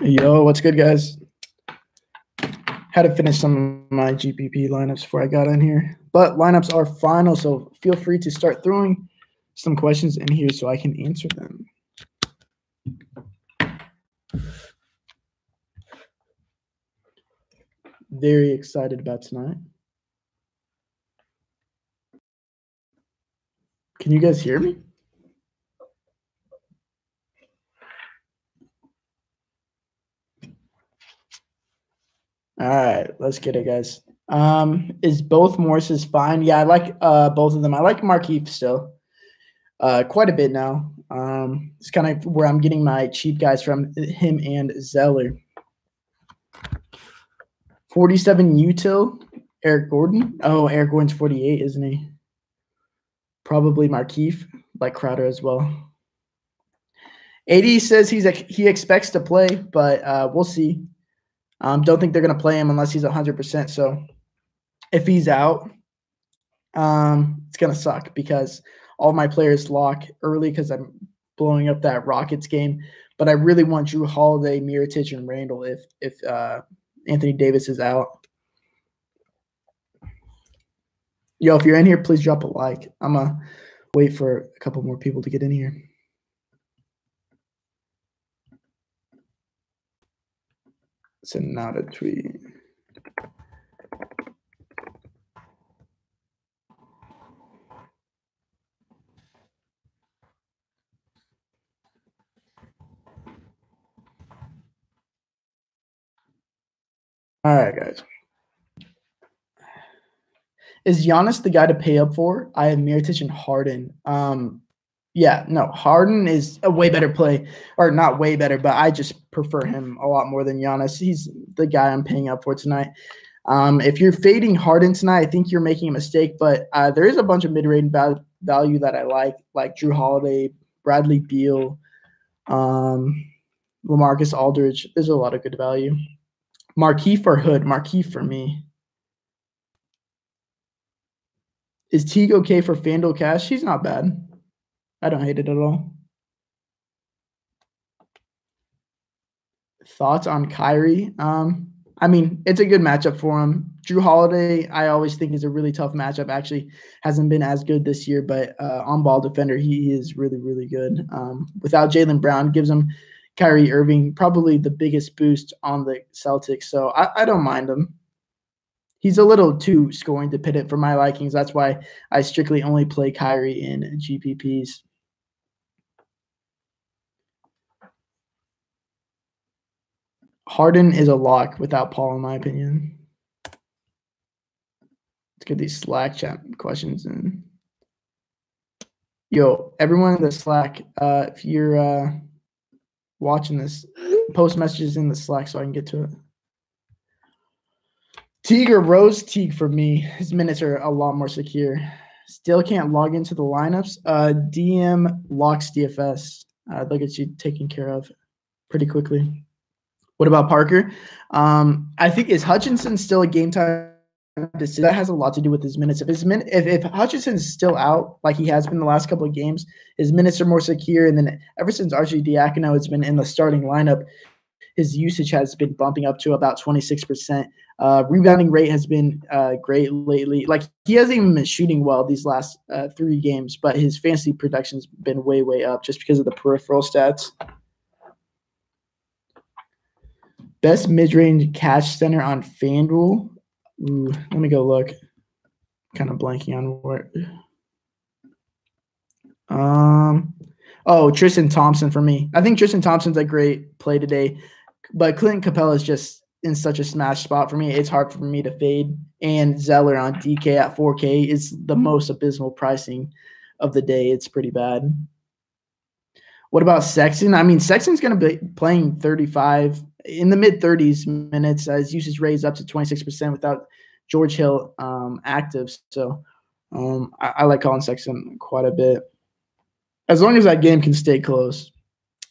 Yo, what's good, guys? Had to finish some of my GPP lineups before I got in here. But lineups are final, so feel free to start throwing some questions in here so I can answer them. Very excited about tonight. Can you guys hear me? All right, let's get it, guys. Is both Morses fine? Yeah, I like both of them. I like Markieff still quite a bit now. It's kind of where I'm getting my cheap guys from, him and Zeller. 47 util, Eric Gordon. Oh, Eric Gordon's 48, isn't he? Probably Markieff, like Crowder as well. 80 says he expects to play, but we'll see. Don't think they're going to play him unless he's 100%. So if he's out, it's going to suck because all my players lock early because I'm blowing up that Rockets game. But I really want Drew Holiday, Mirotic, and Randall if Anthony Davis is out. Yo, if you're in here, please drop a like. I'm going to wait for a couple more people to get in here. Sending out a tweet. All right, guys. Is Giannis the guy to pay up for? I have Mirotic and Harden. Yeah, no, Harden is a way better play, or not way better, but I just prefer him a lot more than Giannis. He's the guy I'm paying up for tonight. If you're fading Harden tonight, I think you're making a mistake, but there is a bunch of mid-range value that I like Drew Holiday, Bradley Beal, LaMarcus Aldridge. There's a lot of good value. Markieff or Hood? Markieff for me. Is Teague okay for FanDuel cash? He's not bad. I don't hate it at all. Thoughts on Kyrie? I mean, it's a good matchup for him. Drew Holiday, I always think is a really tough matchup. Actually, hasn't been as good this year, but on-ball defender, he is really, really good. Without Jaylen Brown, gives him Kyrie Irving probably the biggest boost on the Celtics. So I don't mind him. He's a little too scoring dependent for my likings. That's why I strictly only play Kyrie in GPPs. Harden is a lock without Paul, in my opinion. Let's get these Slack chat questions in. Yo, everyone in the Slack, if you're watching this, post messages in the Slack so I can get to it. Teague or Rose? Teague for me. His minutes are a lot more secure. Still can't log into the lineups. DM Locks DFS. They'll get you taken care of pretty quickly. What about Parker? I think is Hutchinson still a game time decision? That has a lot to do with his minutes. If Hutchinson's still out like he has been the last couple of games, his minutes are more secure. And then ever since RJ Diacono has been in the starting lineup, his usage has been bumping up to about 26%. Rebounding rate has been great lately. Like he hasn't even been shooting well these last 3 games, but his fantasy production's been way, way up just because of the peripheral stats. Best mid-range cash center on FanDuel. Ooh, let me go look. Kind of blanking on what. Tristan Thompson for me. I think Tristan Thompson's a great play today, but Clinton Capella is just in such a smash spot for me. It's hard for me to fade. And Zeller on DK at 4K is the most abysmal pricing of the day. It's pretty bad. What about Sexton? I mean, Sexton's going to be playing 35 in the mid-30s minutes. His usage raised up to 26% without George Hill active. So I like Colin Sexton quite a bit. As long as that game can stay close.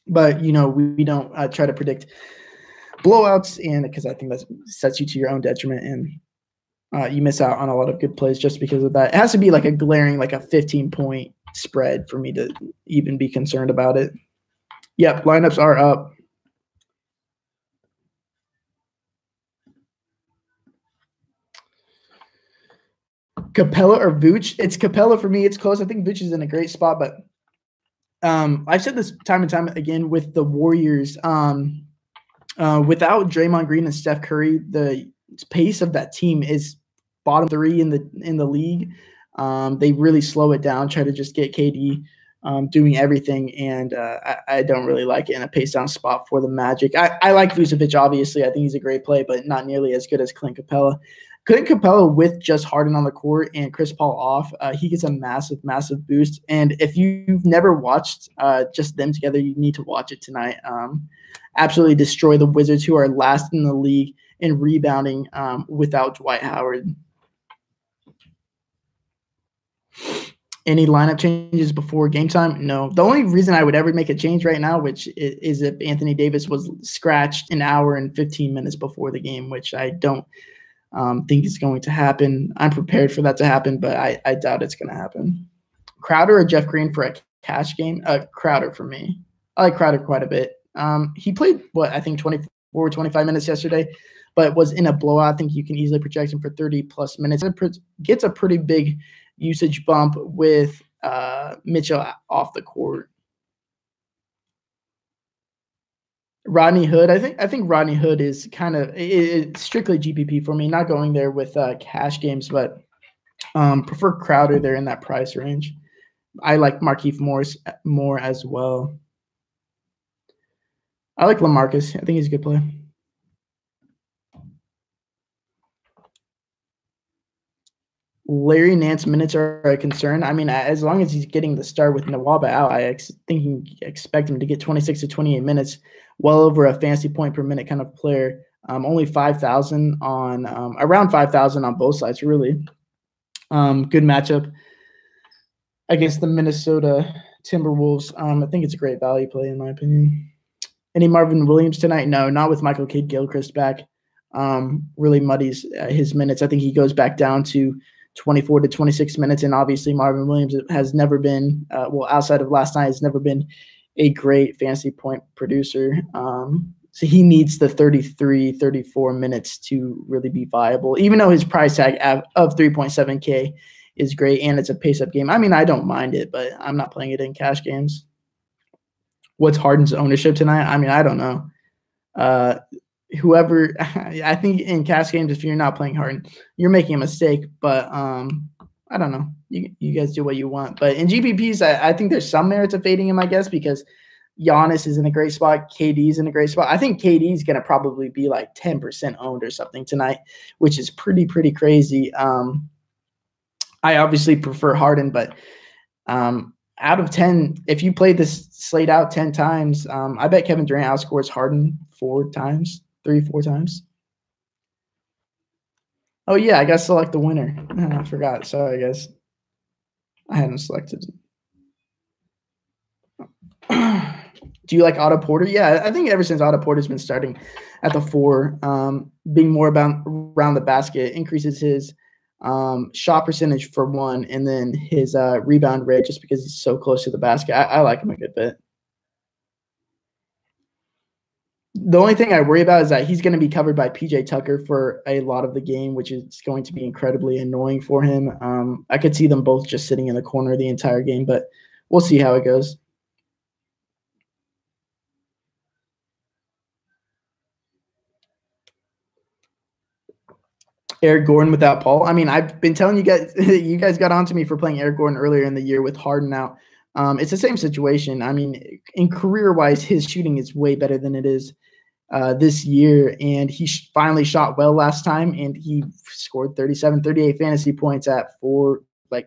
But, we don't try to predict blowouts, and because I think that sets you to your own detriment, and you miss out on a lot of good plays just because of that. It has to be like a glaring, like a 15-point spread for me to even be concerned about it. Yep, lineups are up. Capella or Vooch? It's Capella for me. It's close. I think Vooch is in a great spot, but I've said this time and time again with the Warriors. Without Draymond Green and Steph Curry, the pace of that team is bottom 3 in the league. They really slow it down, try to just get KD doing everything, and I don't really like it in a pace down spot for the Magic. I like Vucevic, obviously. I think he's a great play, but not nearly as good as Clint Capella. Clint Capella with just Harden on the court and Chris Paul off, he gets a massive, massive boost. And if you've never watched just them together, you need to watch it tonight. Absolutely destroy the Wizards, who are last in the league in rebounding without Dwight Howard. Any lineup changes before game time? No. The only reason I would ever make a change right now, which is if Anthony Davis was scratched an hour and 15 minutes before the game, which I don't think is going to happen. I'm prepared for that to happen, but I doubt it's going to happen. Crowder or Jeff Green for a cash game? Crowder for me. I like Crowder quite a bit. He played, I think 24 or 25 minutes yesterday, but was in a blowout. I think you can easily project him for 30-plus minutes. It gets a pretty big usage bump with Mitchell off the court. Rodney Hood, I think Rodney Hood is kind of it's strictly GPP for me. Not going there with cash games, but prefer Crowder there in that price range. I like Markieff Morris more as well. I like LaMarcus. I think he's a good play. Larry Nance minutes are a concern. I mean, as long as he's getting the start with Nwaba out, I expect him to get 26 to 28 minutes, well over a fantasy point per minute kind of player. Only 5,000 on around 5,000 on both sides, really. Good matchup against the Minnesota Timberwolves. I think it's a great value play in my opinion. Any Marvin Williams tonight? No, not with Michael Kidd-Gilchrist back. Really muddies his minutes. I think he goes back down to 24 to 26 minutes, and obviously Marvin Williams has never been, outside of last night, has never been a great fantasy point producer. So he needs the 33, 34 minutes to really be viable, even though his price tag of 3.7K is great and it's a pace-up game. I mean, I don't mind it, but I'm not playing it in cash games. What's Harden's ownership tonight? I mean, I don't know. Whoever, I think in cash games, if you're not playing Harden, you're making a mistake. But I don't know. You guys do what you want. But in GPPs, I think there's some merit to fading him, I guess, because Giannis is in a great spot. KD's in a great spot. I think KD's going to probably be like 10% owned or something tonight, which is pretty crazy. I obviously prefer Harden, but out of 10, if you play this slate out 10 times, I bet Kevin Durant outscores Harden 4 times. Oh, yeah, I got to select the winner. I forgot. Sorry, guys. I hadn't selected. Do you like Otto Porter? Yeah, I think ever since Otto Porter's been starting at the 4, being more about around the basket, increases his shot percentage for one, and then his rebound rate just because he's so close to the basket. I like him a good bit. The only thing I worry about is that he's going to be covered by PJ Tucker for a lot of the game, which is going to be incredibly annoying for him. I could see them both just sitting in the corner the entire game, but we'll see how it goes. Eric Gordon without Paul. I mean, I've been telling you guys, you guys got onto me for playing Eric Gordon earlier in the year with Harden out. It's the same situation. I mean, in career-wise, his shooting is way better than it is this year, and he finally shot well last time, and he scored 37, 38 fantasy points at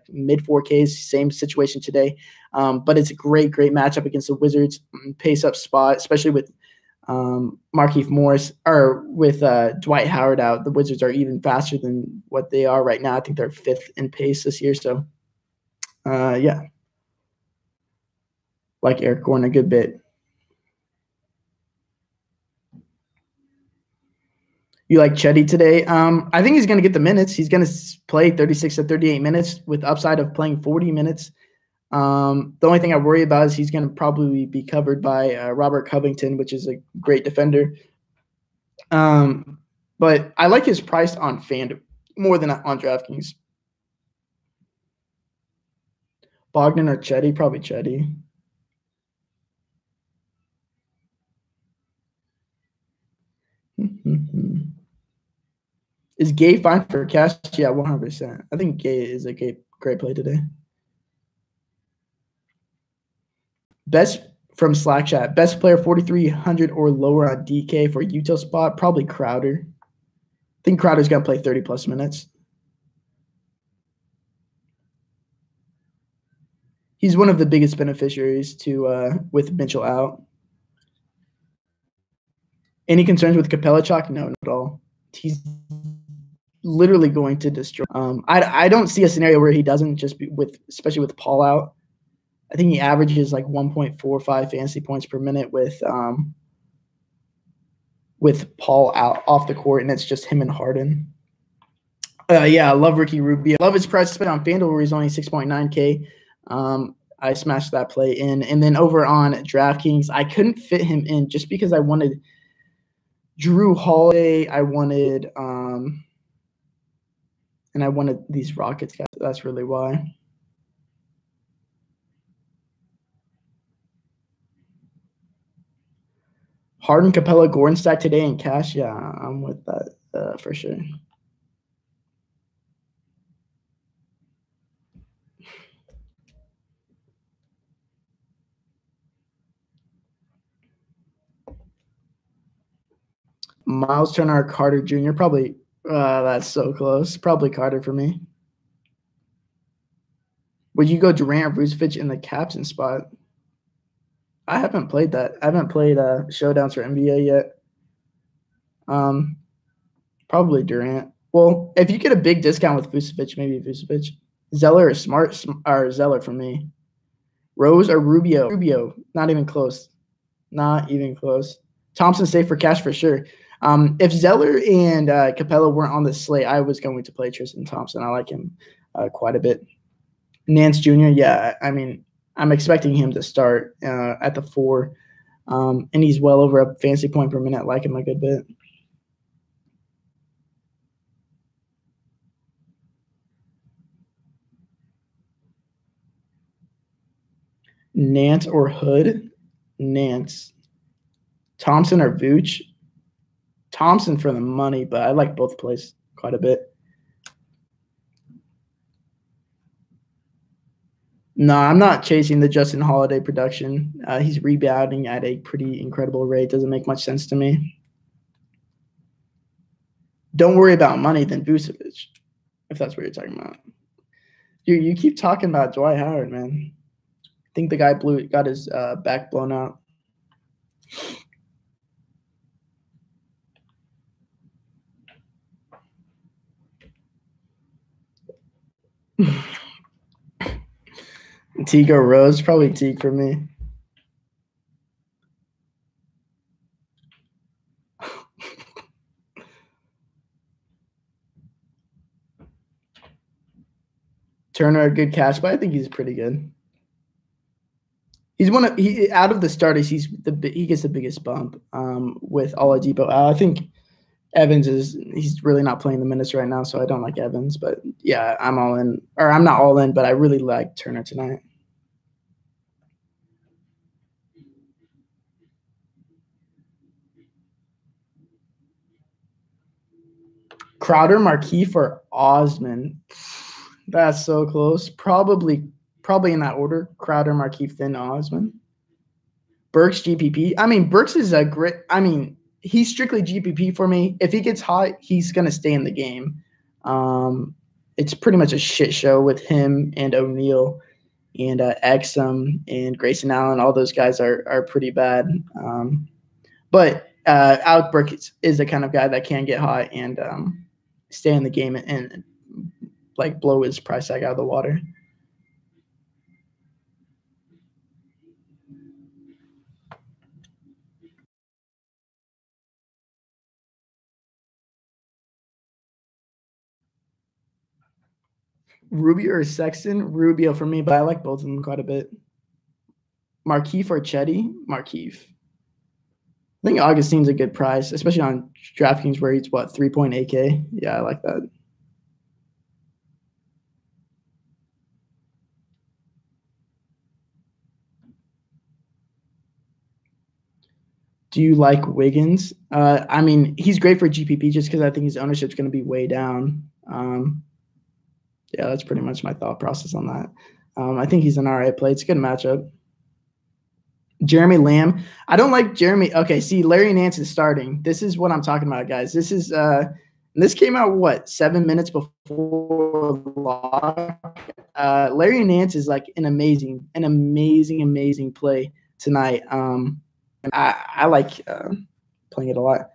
mid 4Ks. Same situation today, but it's a great matchup against the Wizards. Pace-up spot, especially with Markieff Morris or with Dwight Howard out. The Wizards are even faster than what they are right now. I think they're 5th in pace this year. So, yeah. Like Eric Gordon a good bit. You like Chetty today? I think he's going to get the minutes. He's going to play 36 to 38 minutes with upside of playing 40 minutes. The only thing I worry about is he's going to probably be covered by Robert Covington, which is a great defender. But I like his price on FanDuel more than on DraftKings. Bogdan or Chetty? Probably Chetty. Is Gay fine for cash? Yeah, 100%. I think Gay is a great play today. Best from Slack chat. Best player 4,300 or lower on DK for util spot. Probably Crowder. I think Crowder's going to play 30-plus minutes. He's one of the biggest beneficiaries to with Mitchell out. Any concerns with Capella chalk? No, not at all. He's literally going to destroy. I don't see a scenario where he doesn't, especially with Paul out. I think he averages like 1.45 fantasy points per minute with Paul out off the court, and it's just him and Harden. Yeah, I love Ricky Rubio. Love his price spent on FanDuel where he's only 6.9K. I smashed that play in. And then over on DraftKings, I couldn't fit him in just because I wanted Drew Holiday. I wanted and I wanted these Rockets guys. That's really why. Harden, Capella, Gordon stack today in cash. Yeah, I'm with that for sure. Miles Turner, Carter Jr. Probably. That's so close. Probably Carter for me. Would you go Durant or Vucevic in the captain spot? I haven't played that. I haven't played showdowns for NBA yet. Probably Durant. Well, if you get a big discount with Vucevic, maybe Vucevic. Zeller is smart, or Zeller for me. Rose or Rubio? Rubio, not even close. Not even close. Thompson safe for cash for sure. If Zeller and Capella weren't on the slate, I was going to play Tristan Thompson. I like him quite a bit. Nance Jr., yeah, I mean, I'm expecting him to start at the 4, and he's well over a fantasy point per minute. I like him a good bit. Nance or Hood? Nance. Thompson or Vooch? Thompson for the money, but I like both plays quite a bit. No, I'm not chasing the Justin Holiday production. He's rebounding at a pretty incredible rate. Doesn't make much sense to me. Don't worry about money than Vucevic, if that's what you're talking about. You keep talking about Dwight Howard, man. I think the guy got his back blown out. Teague or Rose? Probably Teague for me. Turner a good cash, but I think he's pretty good. He's out of the starters. He gets the biggest bump with Oladipo. I think Evans he's really not playing the minutes right now, so I don't like Evans. But yeah, I'm all in, or I'm not all in, but I really like Turner tonight. Crowder, Markieff, or Osman? That's so close. Probably in that order. Crowder, Markieff, then Osman. Burks, GPP. I mean, Burks is a great – I mean, he's strictly GPP for me. If he gets hot, he's going to stay in the game. It's pretty much a shit show with him and O'Neal and Exum and Grayson Allen. All those guys are pretty bad. But Alec Burks is the kind of guy that can get hot and stay in the game and like blow his price tag out of the water. Rubio or Sexton? Rubio for me, but I like both of them quite a bit. Markieff or Chetty? Markieff. I think Augustine's a good price, especially on DraftKings where he's, 3.8K? Yeah, I like that. Do you like Wiggins? I mean, he's great for GPP just because I think his ownership is going to be way down. Yeah, that's pretty much my thought process on that. I think he's an all right play. It's a good matchup. Jeremy Lamb. I don't like Jeremy. Okay, see, Larry Nance is starting. This is what I'm talking about, guys. This is this came out 7 minutes before lock. Larry Nance is like an amazing play tonight. I like playing it a lot.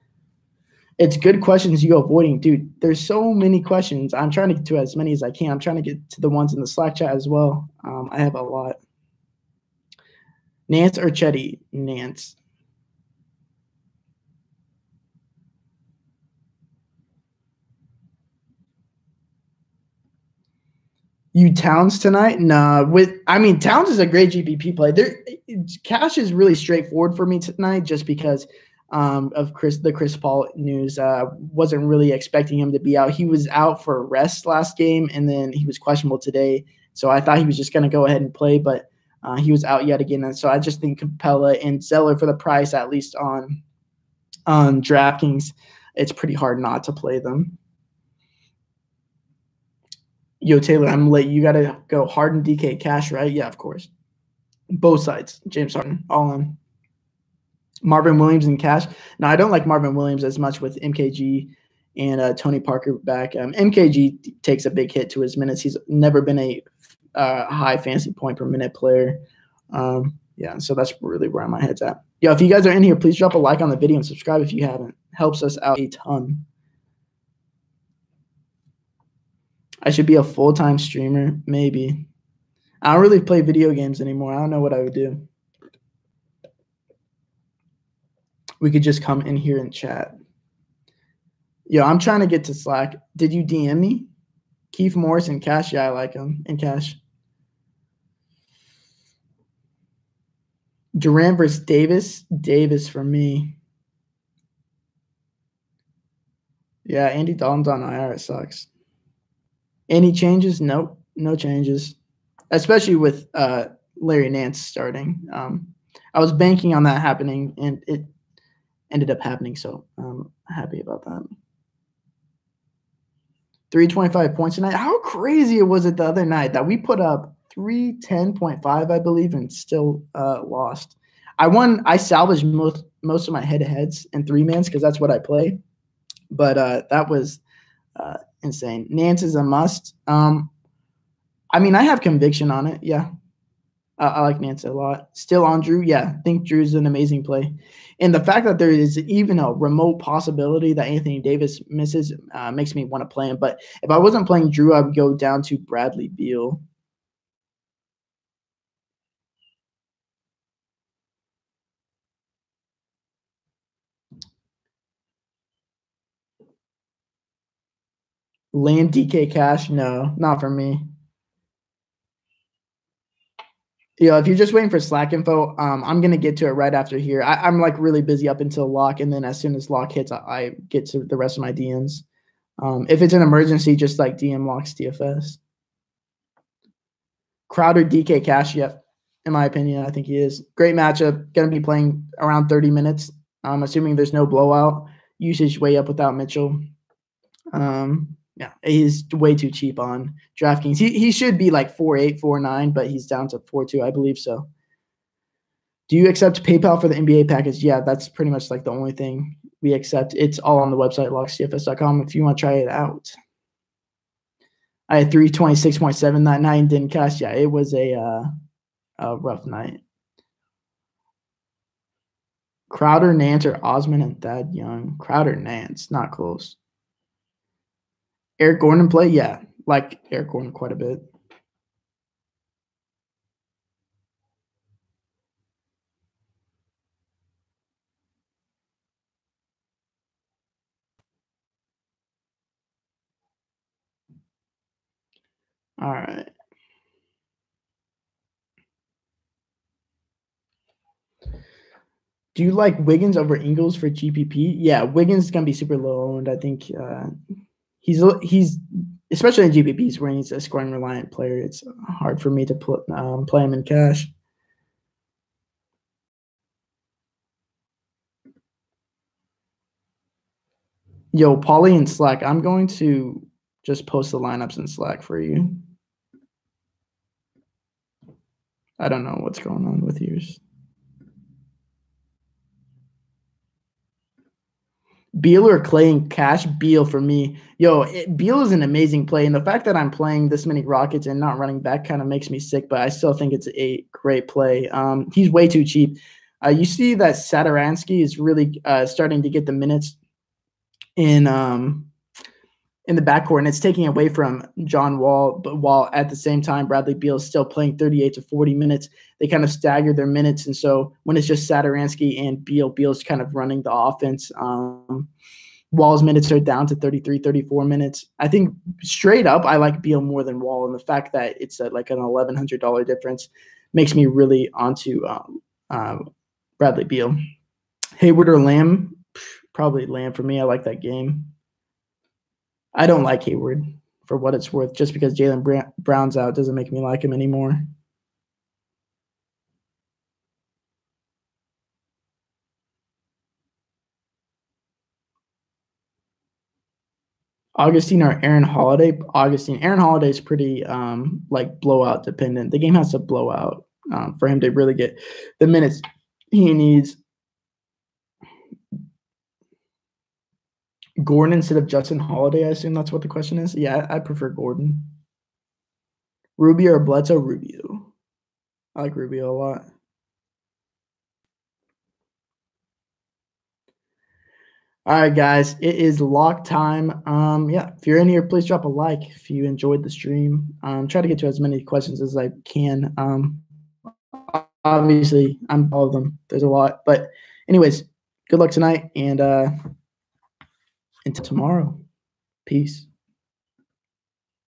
It's good questions you avoiding. Dude, there's so many questions. I'm trying to get to as many as I can. I'm trying to get to the ones in the Slack chat as well. I have a lot. Nance or Chetty? Nance. You Towns tonight? Nah. Towns is a great GPP play. Cash is really straightforward for me tonight just because of the Chris Paul news. Wasn't really expecting him to be out. He was out for rest last game, and then he was questionable today. So I thought he was just going to go ahead and play, but he was out yet again. And so I just think Capella and Zeller for the price, at least on DraftKings, it's pretty hard not to play them. Yo, Taylor, I'm late. You got to go Harden, DK, Cash, right? Yeah, of course. Both sides. James Harden, all in. Marvin Williams and Cash. Now, I don't like Marvin Williams as much with MKG and Tony Parker back. MKG takes a big hit to his minutes. He's never been a high fantasy point per minute player. Yeah, so that's really where my head's at. Yo, if you guys are in here, please drop a like on the video and subscribe if you haven't. Helps us out a ton. I should be a full-time streamer, maybe. I don't really play video games anymore. I don't know what I would do. We could just come in here and chat. Yo, I'm trying to get to Slack. Did you DM me? Keith Morris and Cash? Yeah, I like him. And Cash. Durant versus Davis? Davis for me. Yeah, Andy Dalton's on IR. It sucks. Any changes? Nope, no changes. Especially with Larry Nance starting. I was banking on that happening, and it ended up happening, so I'm happy about that. 325 points tonight. How crazy was it the other night that we put up 310.5, I believe, and still lost? I salvaged most of my head-to-heads and three-mans because that's what I play. But that was insane. Nance is a must. I have conviction on it. Yeah. I like Nance a lot. Still on Drew. Yeah. I think Drew's an amazing play. And the fact that there is even a remote possibility that Anthony Davis misses makes me want to play him. But if I wasn't playing Drew, I would go down to Bradley Beal. Land DK Cash? No, not for me. Yeah, if you're just waiting for Slack info, I'm going to get to it right after here. I'm like really busy up until lock, and then as soon as lock hits, I get to the rest of my DMs. If it's an emergency, just like DM Locks DFS. Crowder, DK Cash, yep. In my opinion, I think he is. Great matchup. Going to be playing around 30 minutes. I'm assuming there's no blowout. Usage way up without Mitchell. Yeah, he's way too cheap on DraftKings. He should be like 4.8, 4.9, but he's down to 4.2, I believe so. Do you accept PayPal for the NBA package? Yeah, that's pretty much like the only thing we accept. It's all on the website, locksdfs.com, if you want to try it out. I had 326.7 that night and didn't cash. Yeah, it was a rough night. Crowder, Nance, or Osman and Thad Young? Crowder, Nance, not close. Eric Gordon play? Yeah, like Eric Gordon quite a bit. All right. Do you like Wiggins over Ingles for GPP? Yeah, Wiggins is going to be super low owned. I think he's especially in GPPs where he's a scoring reliant player. It's hard for me to play him in cash. Yo, Paulie in Slack, I'm going to just post the lineups in Slack for you. I don't know what's going on with yours. Beal or Clay in cash? Beal for me. Yo, Beal is an amazing play. And the fact that I'm playing this many Rockets and not running back kind of makes me sick, but I still think it's a great play. He's way too cheap. You see that Satoransky is really starting to get the minutes in the backcourt, and it's taking away from John Wall, but while at the same time Bradley Beal is still playing 38 to 40 minutes, they kind of stagger their minutes. And so when it's just Satoransky and Beal's kind of running the offense. Wall's minutes are down to 33, 34 minutes. I think straight up, I like Beal more than Wall, and the fact that it's like an $1,100 difference makes me really onto Bradley Beal. Hayward or Lamb? Probably Lamb for me. I like that game. I don't like Hayward for what it's worth. Just because Jaylen Brown's out doesn't make me like him anymore. Augustine or Aaron Holiday? Augustine. Aaron Holiday is pretty like blowout dependent. The game has to blow out for him to really get the minutes he needs. Gordon instead of Justin Holiday, I assume that's what the question is. Yeah, I prefer Gordon. Rubio or Bledsoe? Rubio. I like Rubio a lot. All right, guys, it is lock time. Yeah, if you're in here, please drop a like if you enjoyed the stream. Try to get to as many questions as I can. Obviously, I'm all of them. There's a lot. But anyways, good luck tonight, and until tomorrow. Peace.